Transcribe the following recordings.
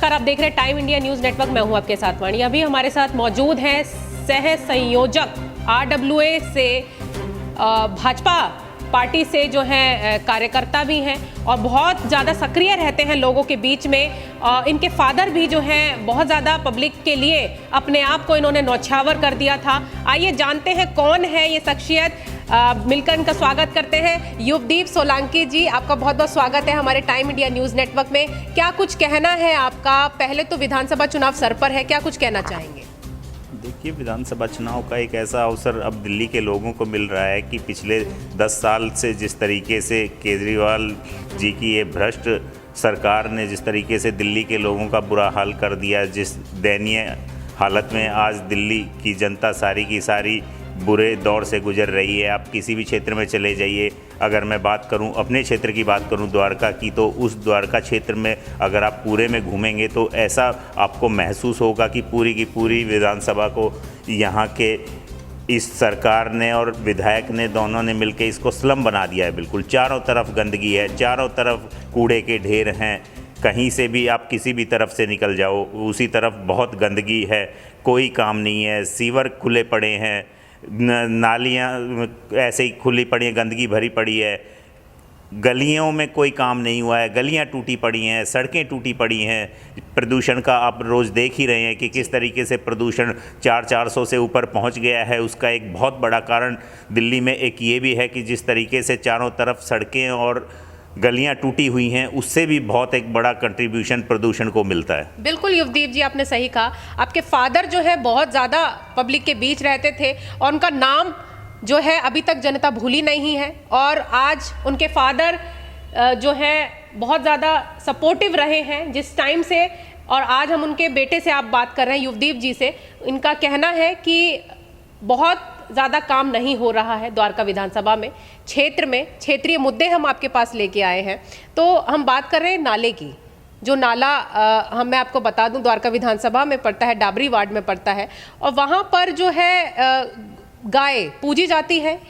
नमस्कार, आप देख रहे हैं टाइम इंडिया न्यूज नेटवर्क। मैं हूं आपके साथ वाणी। अभी हमारे साथ मौजूद हैं सह संयोजक RWA से भाजपा पार्टी से जो है कार्यकर्ता भी हैं और बहुत ज़्यादा सक्रिय रहते हैं लोगों के बीच में। इनके फादर भी जो हैं बहुत ज़्यादा पब्लिक के लिए अपने आप को इन्होंने न्यौछावर कर दिया था। आइए जानते हैं कौन है ये शख्सियत। मिलकर इनका स्वागत करते हैं। युवदीप सोलंकी जी, आपका बहुत बहुत स्वागत है हमारे टाइम इंडिया न्यूज़ नेटवर्क में। क्या कुछ कहना है आपका? पहले तो विधानसभा चुनाव सर पर है, क्या कुछ कहना चाहेंगे? देखिए, विधानसभा चुनाव का एक ऐसा अवसर अब दिल्ली के लोगों को मिल रहा है कि पिछले 10 साल से जिस तरीके से केजरीवाल जी की ये भ्रष्ट सरकार ने जिस तरीके से दिल्ली के लोगों का बुरा हाल कर दिया, जिस दयनीय हालत में आज दिल्ली की जनता सारी की सारी बुरे दौर से गुजर रही है। आप किसी भी क्षेत्र में चले जाइए, अगर मैं बात करूं अपने क्षेत्र की बात करूं द्वारका की, तो उस द्वारका क्षेत्र में अगर आप पूरे में घूमेंगे तो ऐसा आपको महसूस होगा कि पूरी की पूरी विधानसभा को यहाँ के इस सरकार ने और विधायक ने दोनों ने मिलकर इसको स्लम बना दिया है। बिल्कुल चारों तरफ गंदगी है, चारों तरफ कूड़े के ढेर हैं। कहीं से भी आप किसी भी तरफ से निकल जाओ उसी तरफ बहुत गंदगी है, कोई काम नहीं है। सीवर खुले पड़े हैं, नालियाँ ऐसे ही खुली पड़ी हैं, गंदगी भरी पड़ी है। गलियों में कोई काम नहीं हुआ है, गलियाँ टूटी पड़ी हैं, सड़कें टूटी पड़ी हैं। प्रदूषण का आप रोज़ देख ही रहे हैं कि किस तरीके से प्रदूषण 400 से ऊपर पहुंच गया है। उसका एक बहुत बड़ा कारण दिल्ली में एक ये भी है कि जिस तरीके से चारों तरफ सड़कें और गलियां टूटी हुई हैं, उससे भी बहुत एक बड़ा कंट्रीब्यूशन प्रदूषण को मिलता है। बिल्कुल युवदीप जी, आपने सही कहा। आपके फादर जो है बहुत ज़्यादा पब्लिक के बीच रहते थे और उनका नाम जो है अभी तक जनता भूली नहीं है। और आज उनके फादर जो है बहुत ज़्यादा सपोर्टिव रहे हैं जिस टाइम से, और आज हम उनके बेटे से आप बात कर रहे हैं युवदीप जी से। इनका कहना है कि बहुत ज़्यादा काम नहीं हो रहा है द्वारका विधानसभा में, क्षेत्र में क्षेत्रीय मुद्दे हम आपके पास लेके आए हैं। तो हम बात कर रहे हैं नाले की। जो नाला मैं आपको बता दूं द्वारका विधानसभा में पड़ता है, डाबरी वार्ड में पड़ता है, और वहाँ पर जो है गाय पूजी जाती है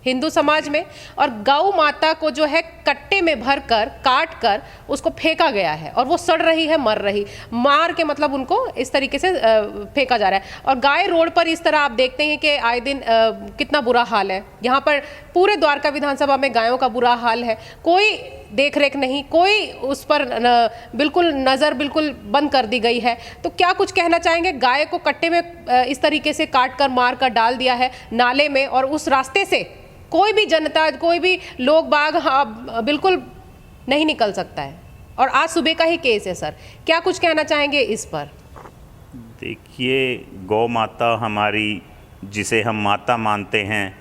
हिंदू समाज में, और गौ माता को जो है कट्टे में भर कर काट कर उसको फेंका गया है और वो सड़ रही है, मर रही, मार के मतलब उनको इस तरीके से फेंका जा रहा है। और गाय रोड पर इस तरह आप देखते हैं कि आए दिन कितना बुरा हाल है। यहाँ पर पूरे द्वारका विधानसभा में गायों का बुरा हाल है, कोई देख रेख नहीं, कोई उस पर बिल्कुल नज़र बिल्कुल बंद कर दी गई है। तो क्या कुछ कहना चाहेंगे? गाय को कट्टे में इस तरीके से काट कर मार कर डाल दिया है नाले में, और उस रास्ते से कोई भी जनता, कोई भी लोग बाग बिल्कुल नहीं निकल सकता है। और आज सुबह का ही केस है सर, क्या कुछ कहना चाहेंगे इस पर? देखिए, गौ माता हमारी, जिसे हम माता मानते हैं,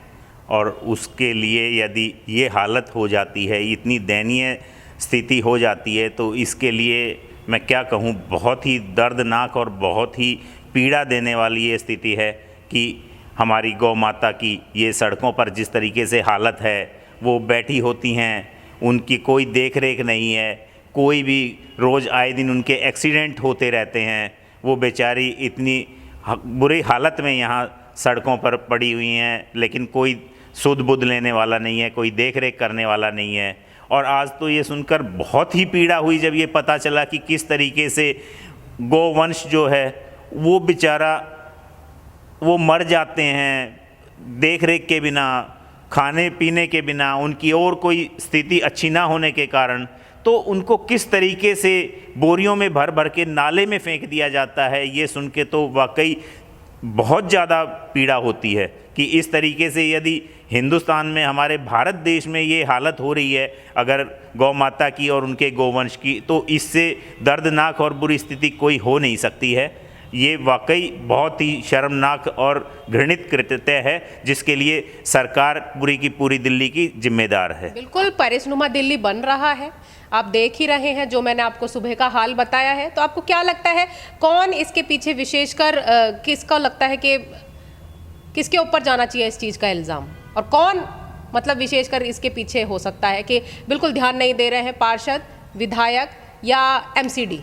और उसके लिए यदि ये हालत हो जाती है, इतनी दयनीय स्थिति हो जाती है, तो इसके लिए मैं क्या कहूँ, बहुत ही दर्दनाक और बहुत ही पीड़ा देने वाली ये स्थिति है कि हमारी गौ माता की ये सड़कों पर जिस तरीके से हालत है, वो बैठी होती हैं, उनकी कोई देख रेख नहीं है, कोई भी रोज़ आए दिन उनके एक्सीडेंट होते रहते हैं। वो बेचारी इतनी बुरी हालत में यहाँ सड़कों पर पड़ी हुई हैं, लेकिन कोई सुध बुध लेने वाला नहीं है, कोई देख रेख करने वाला नहीं है। और आज तो ये सुनकर बहुत ही पीड़ा हुई जब ये पता चला कि किस तरीके से गोवंश जो है वो बेचारा वो मर जाते हैं देख रेख के बिना, खाने पीने के बिना, उनकी और कोई स्थिति अच्छी ना होने के कारण। तो उनको किस तरीके से बोरियों में भर भर के नाले में फेंक दिया जाता है, ये सुन के तो वाकई बहुत ज़्यादा पीड़ा होती है कि इस तरीके से यदि हिंदुस्तान में, हमारे भारत देश में ये हालत हो रही है अगर गौ माता की और उनके गोवंश की, तो इससे दर्दनाक और बुरी स्थिति कोई हो नहीं सकती है। ये वाकई बहुत ही शर्मनाक और घृणित कृत्य है जिसके लिए सरकार पूरी की पूरी दिल्ली की जिम्मेदार है। बिल्कुल परिसनुमा दिल्ली बन रहा है, आप देख ही रहे हैं जो मैंने आपको सुबह का हाल बताया है। तो आपको क्या लगता है कौन इसके पीछे, विशेषकर किसका लगता है कि किसके ऊपर जाना चाहिए इस चीज़ का इल्ज़ाम, और कौन मतलब विशेषकर इसके पीछे हो सकता है कि बिल्कुल ध्यान नहीं दे रहे हैं, पार्षद, विधायक या MCD?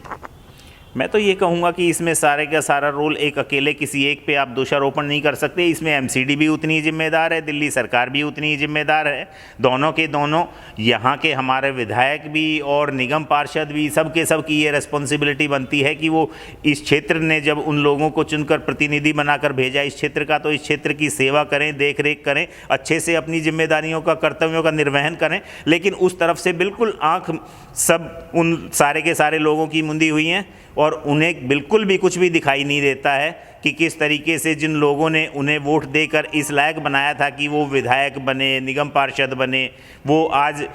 मैं तो ये कहूँगा कि इसमें सारे का सारा रोल एक अकेले किसी एक पे आप दोषारोपण नहीं कर सकते। इसमें एमसीडी भी उतनी ही जिम्मेदार है, दिल्ली सरकार भी उतनी ही जिम्मेदार है। दोनों के दोनों, यहाँ के हमारे विधायक भी और निगम पार्षद भी, सब के सब की ये रिस्पॉन्सिबिलिटी बनती है कि वो इस क्षेत्र ने जब उन लोगों को चुनकर प्रतिनिधि बनाकर भेजा इस क्षेत्र का, तो इस क्षेत्र की सेवा करें, देख रेख करें, अच्छे से अपनी जिम्मेदारियों का, कर्तव्यों का निर्वहन करें। लेकिन उस तरफ से बिल्कुल आँख सब उन सारे के सारे लोगों की मुंदी हुई हैं और उन्हें बिल्कुल भी कुछ भी दिखाई नहीं देता है कि किस तरीके से जिन लोगों ने उन्हें वोट देकर इस लायक बनाया था कि वो विधायक बने, निगम पार्षद बने, वो आज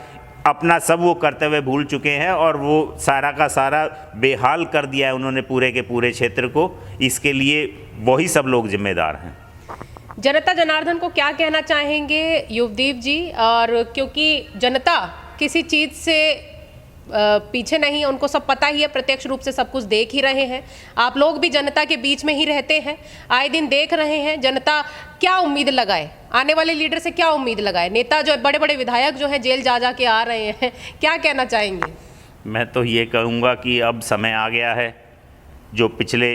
अपना सब वो कर्तव्य भूल चुके हैं और वो सारा का सारा बेहाल कर दिया है उन्होंने पूरे के पूरे क्षेत्र को। इसके लिए वही सब लोग जिम्मेदार हैं। जनता जनार्दन को क्या कहना चाहेंगे युवदीप जी? और क्योंकि जनता किसी चीज़ से पीछे नहीं, उनको सब पता ही है, प्रत्यक्ष रूप से सब कुछ देख ही रहे हैं। आप लोग भी जनता के बीच में ही रहते हैं, आए दिन देख रहे हैं। जनता क्या उम्मीद लगाए, आने वाले लीडर से क्या उम्मीद लगाए? नेता जो बड़े बड़े विधायक जो हैं जेल जा के आ रहे हैं, क्या कहना चाहेंगे? मैं तो ये कहूँगा कि अब समय आ गया है। जो पिछले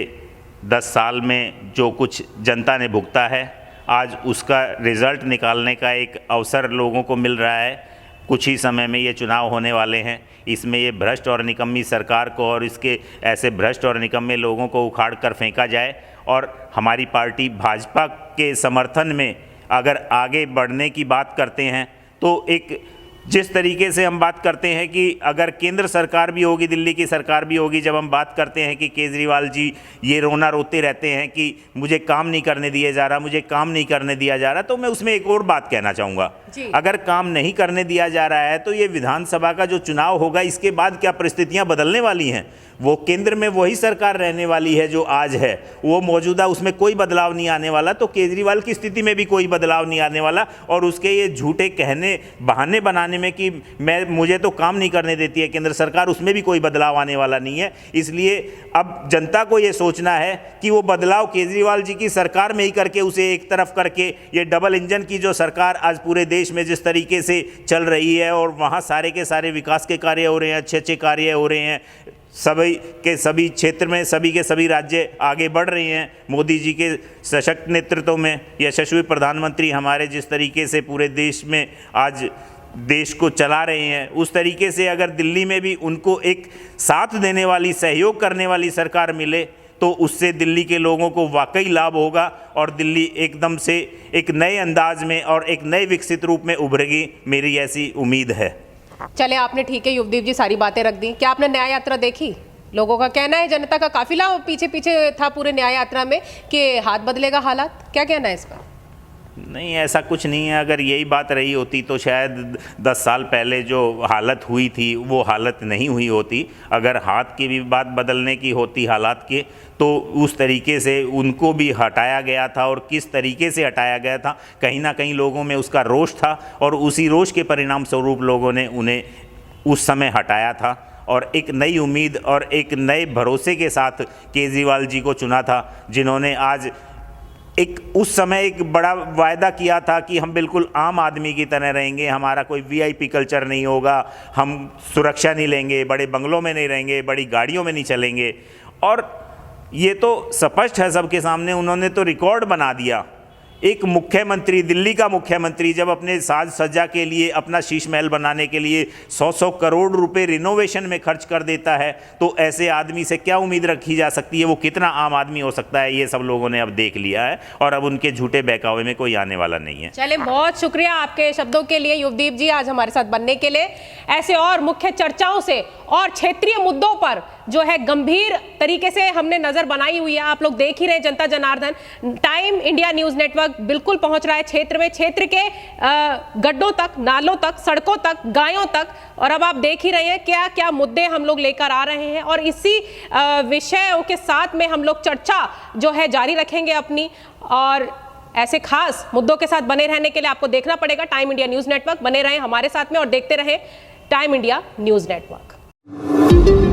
10 साल में जो कुछ जनता ने भुगता है, आज उसका रिज़ल्ट निकालने का एक अवसर लोगों को मिल रहा है। कुछ ही समय में ये चुनाव होने वाले हैं। इसमें ये भ्रष्ट और निकम्मी सरकार को और इसके ऐसे भ्रष्ट और निकम्मे लोगों को उखाड़ कर फेंका जाए और हमारी पार्टी भाजपा के समर्थन में अगर आगे बढ़ने की बात करते हैं तो एक जिस तरीके से हम बात करते हैं कि अगर केंद्र सरकार भी होगी, दिल्ली की सरकार भी होगी, जब हम बात करते हैं कि केजरीवाल जी ये रोना रोते रहते हैं कि मुझे काम नहीं करने दिया जा रहा, मुझे काम नहीं करने दिया जा रहा, तो मैं उसमें एक और बात कहना चाहूँगा। अगर काम नहीं करने दिया जा रहा है तो ये विधानसभा का जो चुनाव होगा इसके बाद क्या परिस्थितियाँ बदलने वाली हैं? वो केंद्र में वही सरकार रहने वाली है जो आज है, वो मौजूदा, उसमें कोई बदलाव नहीं आने वाला। तो केजरीवाल की स्थिति में भी कोई बदलाव नहीं आने वाला और उसके ये झूठे कहने, बहाने बनाने में कि मुझे तो काम नहीं करने देती है केंद्र सरकार, उसमें भी कोई बदलाव आने वाला नहीं है। इसलिए अब जनता को ये सोचना है कि वो बदलाव केजरीवाल जी की सरकार में ही करके, उसे एक तरफ करके, ये डबल इंजन की जो सरकार आज पूरे देश में जिस तरीके से चल रही है और वहाँ सारे के सारे विकास के कार्य हो रहे हैं, अच्छे अच्छे कार्य हो रहे हैं, सभी के सभी क्षेत्र में सभी के सभी राज्य आगे बढ़ रहे हैं मोदी जी के सशक्त नेतृत्व में। यशस्वी प्रधानमंत्री हमारे जिस तरीके से पूरे देश में आज देश को चला रहे हैं, उस तरीके से अगर दिल्ली में भी उनको एक साथ देने वाली, सहयोग करने वाली सरकार मिले तो उससे दिल्ली के लोगों को वाकई लाभ होगा और दिल्ली एकदम से एक नए अंदाज में और एक नए विकसित रूप में उभरेगी, मेरी ऐसी उम्मीद है। चले, आपने ठीक है युवदीप जी सारी बातें रख दी। क्या आपने न्याय यात्रा देखी? लोगों का कहना है, जनता का काफिला पीछे पीछे था पूरे न्याय यात्रा में, कि हाथ बदलेगा हालात, क्या कहना है इस पर? नहीं, ऐसा कुछ नहीं है। अगर यही बात रही होती तो शायद 10 साल पहले जो हालत हुई थी वो हालत नहीं हुई होती। अगर हाथ की भी बात बदलने की होती हालात के, तो उस तरीके से उनको भी हटाया गया था और किस तरीके से हटाया गया था, कहीं ना कहीं लोगों में उसका रोष था और उसी रोष के परिणाम स्वरूप लोगों ने उन्हें उस समय हटाया था और एक नई उम्मीद और एक नए भरोसे के साथ केजरीवाल जी को चुना था, जिन्होंने आज एक उस समय एक बड़ा वायदा किया था कि हम बिल्कुल आम आदमी की तरह रहेंगे, हमारा कोई वीआईपी कल्चर नहीं होगा, हम सुरक्षा नहीं लेंगे, बड़े बंगलों में नहीं रहेंगे, बड़ी गाड़ियों में नहीं चलेंगे। और ये तो स्पष्ट है सबके सामने, उन्होंने तो रिकॉर्ड बना दिया। एक मुख्यमंत्री, दिल्ली का मुख्यमंत्री जब अपने साज सज्जा के लिए, अपना शीश महल बनाने के लिए 100-100 करोड़ रुपए रिनोवेशन में खर्च कर देता है, तो ऐसे आदमी से क्या उम्मीद रखी जा सकती है? वो कितना आम आदमी हो सकता है, ये सब लोगों ने अब देख लिया है और अब उनके झूठे बहकावे में कोई आने वाला नहीं है। चले, बहुत शुक्रिया आपके शब्दों के लिए युवदीप जी, आज हमारे साथ बनने के लिए। ऐसे और मुख्य चर्चाओं से और क्षेत्रीय मुद्दों पर जो है गंभीर तरीके से हमने नजर बनाई हुई है। आप लोग देख ही रहे, जनता Janardan, time India news network बिल्कुल पहुंच रहा है क्षेत्र में, क्षेत्र के गड्ढों तक, नालों तक, सड़कों तक, गायों तक, और अब आप देख ही रहे हैं क्या क्या मुद्दे हम लोग लेकर आ रहे हैं और इसी विषयों के साथ में हम लोग चर्चा जो है जारी रखेंगे अपनी। और ऐसे खास मुद्दों के साथ बने रहने के लिए आपको देखना पड़ेगा टाइम इंडिया न्यूज नेटवर्क। बने रहें हमारे साथ में और देखते रहें टाइम इंडिया न्यूज नेटवर्क।